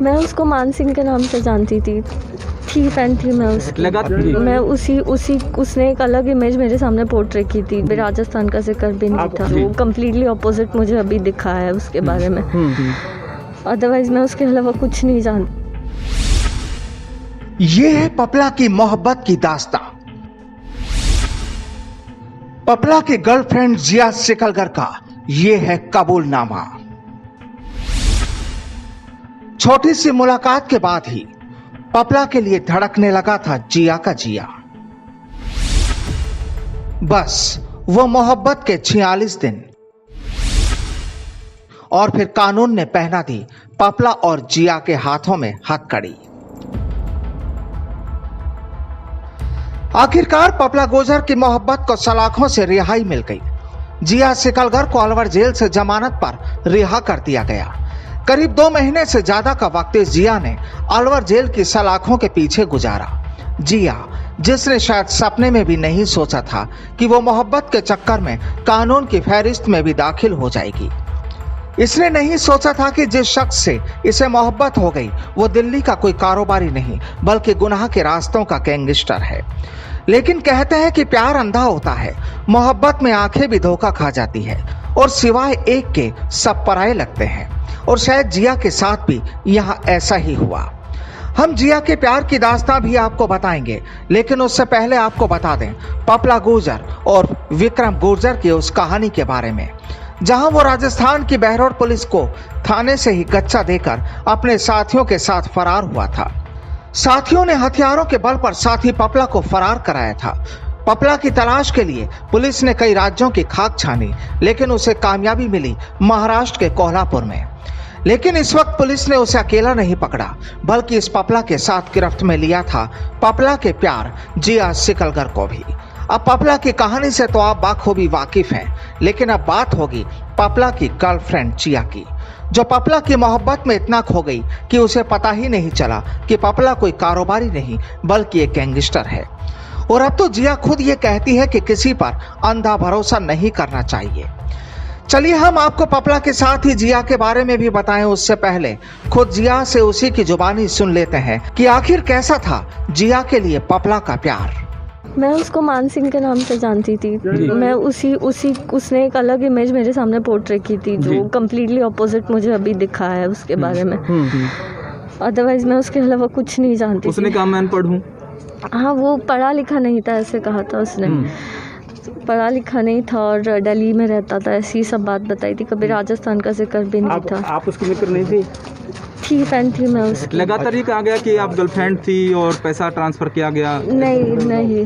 मैं उसको मान सिंह के नाम से जानती थी फैन थी मैं उसकी। मैं उसी उसने एक अलग इमेज मेरे सामने पोर्ट्रे की थी, राजस्थान का जिक्र भी नहीं था। वो कम्प्लीटली ऑपोजिट मुझे अभी दिखा है उसके बारे में। अदरवाइज मैं उसके अलावा कुछ नहीं जानती। ये है पपला की मोहब्बत की दास्तां। पपला के गर्लफ्रेंड जिया सिकलगर का ये है कबूलनामा। छोटी सी मुलाकात के बाद ही पपला के लिए धड़कने लगा था जिया का जिया। बस वो मोहब्बत के 46 दिन और फिर कानून ने पहना दी पपला और जिया के हाथों में हथकड़ी। आखिरकार पपला गुर्जर की मोहब्बत को सलाखों से रिहाई मिल गई। जिया सिकलगर को अलवर जेल से जमानत पर रिहा कर दिया गया। करीब 2 महीने से ज्यादा का वक्त जिया ने अलवर जेल की सलाखों के पीछे गुजारा। जिया, जिसने शायद सपने में भी नहीं सोचा था कि वो मोहब्बत के चक्कर में कानून की फहरिस्त में भी दाखिल हो जाएगी। इसने नहीं सोचा था कि जिस शख्स से इसे मोहब्बत हो गई वो दिल्ली का कोई कारोबारी नहीं बल्कि गुनाह के रास्तों का गैंगस्टर है। लेकिन कहते हैं कि प्यार अंधा होता है, मोहब्बत में आंखें भी धोखा खा जाती है और सिवाय एक के सब पराये लगते हैं। और शायद जिया के साथ भी यहाँ ऐसा ही हुआ। हम जिया के प्यार की दास्तां भी आपको बताएंगे, लेकिन उससे पहले आपको बता दें पपला गुर्जर और विक्रम गुर्जर की उस कहानी के बारे में, जहां वो राजस्थान की बहरौर पुलिस को थाने से ही गच्चा देकर अपने साथियों के साथ फरार हुआ था। साथियों ने हथियारों के बल पर साथी पपला को फरार कराया था। पपला की तलाश के लिए पुलिस ने कई राज्यों की खाक छानी, लेकिन उसे कामयाबी मिली महाराष्ट्र के कोल्हापुर में। लेकिन इस वक्त पुलिस ने उसे अकेला नहीं पकड़ा, बल्कि इस पपला के साथ गिरफ्त में लिया था पपला के प्यार जिया सिकलगर को भी। अब पपला की कहानी से तो आप बाखूबी वाकिफ हैं, लेकिन अब बात होगी पपला की गर्लफ्रेंड जिया की, जो पपला की मोहब्बत में इतना खो गई कि उसे पता ही नहीं चला कि पपला कोई कारोबारी नहीं बल्कि एक गैंगस्टर है। और अब तो जिया खुद ये कहती है कि किसी पर अंधा भरोसा नहीं करना चाहिए। चलिए हम आपको पपला के साथ ही जिया के बारे में भी बताएं, उससे पहले खुद जिया से उसी की जुबानी सुन लेते हैं कि आखिर कैसा था जिया के लिए पपला का प्यार। मैं उसको मान सिंह के नाम से जानती थी। मैं उसी उसने एक अलग इमेज मेरे सामने पोर्ट्रे की थी, जो कम्प्लीटली ऑपोजिट मुझे अभी दिखा है उसके बारे में। अदरवाइज मैं उसके अलावा कुछ नहीं जानती। उसने कहा मैं अनपढ़ हूँ। हाँ, वो पढ़ा लिखा नहीं था, ऐसे कहा था उसने। पढ़ा लिखा नहीं था और दिल्ली में रहता था, ऐसी सब बात बताई थी। कभी राजस्थान का जिक्र भी नहीं था। आप उसकी मित्र नहीं थी? फैन थी मैं उसकी। लगातार ये कहा गया कि आप गर्लफ्रेंड थी और पैसा ट्रांसफर किया गया। नहीं।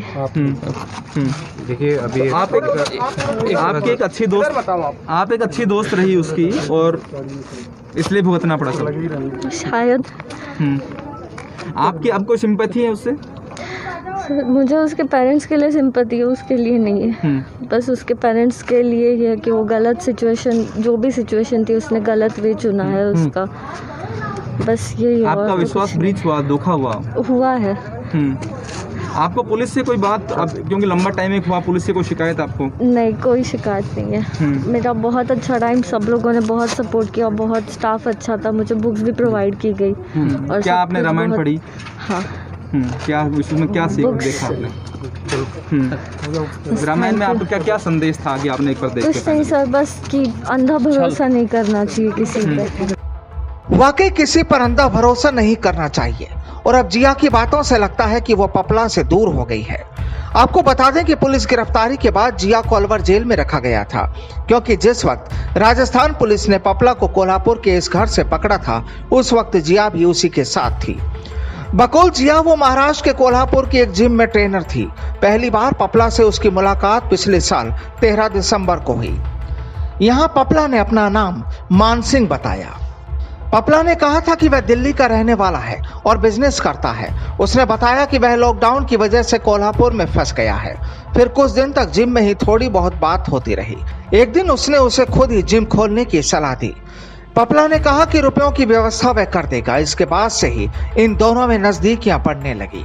देखिए अभी आपकी एक अच्छी दोस्त, आप एक अच्छी दोस्त रही उसकी और इसलिए भुगतना पड़ा सब शायद। आपकी आपको सिंपैथी है उससे? मुझे उसके पेरेंट्स के लिए सिंपैथी है, उसके लिए नहीं है। बस उसके पेरेंट्स के लिए ही है कि वो गलत सिचुएशन, जो भी सिचुएशन थी उसने गलत वे चुना है उसका, बस यही। आपका विश्वास ब्रीच हुआ, धोखा हुआ है। आपको पुलिस से कोई बात, अब क्योंकि लंबा टाइम एक हुआ, पुलिस से कोई शिकायत आपको? नहीं, कोई शिकायत नहीं है। मेरा बहुत अच्छा टाइम, सब लोगों ने बहुत सपोर्ट किया, बहुत स्टाफ अच्छा था, मुझे बुक्स भी प्रोवाइड की गई। और क्या आपने रामायण पढ़ी? हाँ। क्या उसमें क्या सीख देखा आपने? रामायण में आपको क्या क्या संदेश था कि आपने एक बार देख के? कुछ नहीं सर, बस कि अंधा भरोसा नहीं करना चाहिए किसी पे। वाकई किसी पर अंधा भरोसा नहीं करना चाहिए। और अब जिया की बातों से लगता है कि वो पपला से दूर हो गई है। आपको बता दें कि पुलिस गिरफ्तारी के बाद जिया को अलवर जेल में रखा गया था, क्योंकि जिस वक्त राजस्थान पुलिस ने पपला को कोल्हापुर के इस घर से पकड़ा था, उस वक्त जिया भी उसी के साथ थी। बकौल जिया वो महाराष्ट्र के कोल्हापुर की एक जिम में ट्रेनर थी। पहली बार पपला से उसकी मुलाकात पिछले साल 13 दिसंबर को हुई। यहाँ पपला ने अपना नाम मान सिंह बताया। पपला ने कहा था कि वह दिल्ली का रहने वाला है और बिजनेस करता है। उसने बताया कि वह लॉकडाउन की वजह से कोल्हापुर में फंस गया है। फिर कुछ दिन तक जिम में ही थोड़ी बहुत बात होती रही। एक दिन उसने उसे खुद ही जिम खोलने की सलाह दी। पपला ने कहा कि रुपयों की व्यवस्था वह कर देगा। इसके बाद से ही इन दोनों में नजदीकियां बढ़ने लगी।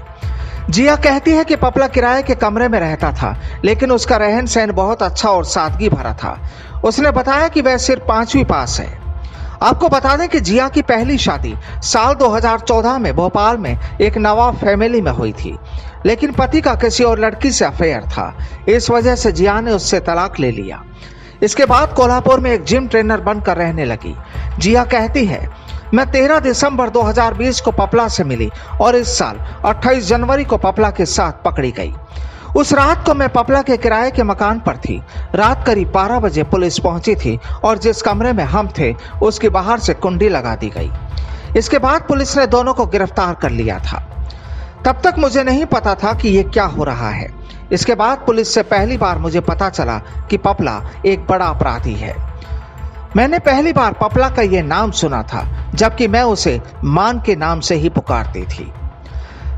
जिया कहती है कि पपला किराए के कमरे में रहता था, लेकिन उसका रहन सहन बहुत अच्छा और सादगी भरा था। उसने बताया कि वह सिर्फ 5वीं पास है। आपको बता दें कि जिया की पहली शादी साल 2014 में भोपाल में एक नवाब फैमिली में हुई थी, लेकिन पति का किसी और लड़की से अफेयर था। इस वजह से जिया ने उससे तलाक ले लिया। इसके बाद कोल्हापुर में एक जिम ट्रेनर बनकर रहने लगी। जिया कहती है, मैं 13 दिसंबर 2020 को पपला से मिली और इस साल 28 जनवरी को पपला के साथ पकड़ी गई। उस रात को मैं पपला के किराए के मकान पर थी। रात करीब 12 बजे पुलिस पहुंची थी और जिस कमरे में हम थे उसके बाहर से कुंडी लगा दी गई। इसके बाद पुलिस ने दोनों को गिरफ्तार कर लिया था। तब तक मुझे नहीं पता था कि ये क्या हो रहा है। इसके बाद पुलिस से पहली बार मुझे पता चला कि पपला एक बड़ा अपराधी है। मैंने पहली बार पपला का ये नाम सुना था, जबकि मैं उसे मान के नाम से ही पुकारती थी।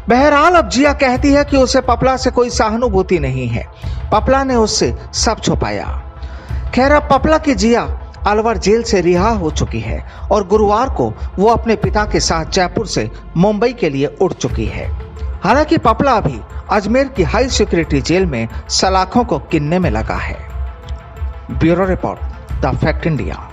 बहरहाल अब जिया कहती है कि उसे पपला से कोई सहानुभूति नहीं है। पपला ने उससे सब छुपाया। खैर, अब पपला की जिया अलवर जेल से रिहा हो चुकी है और गुरुवार को वो अपने पिता के साथ जयपुर से मुंबई के लिए उड़ चुकी है। हालांकि पपला अभी अजमेर की हाई सिक्योरिटी जेल में सलाखों को गिनने में लगा है। Bureau report, the fact India.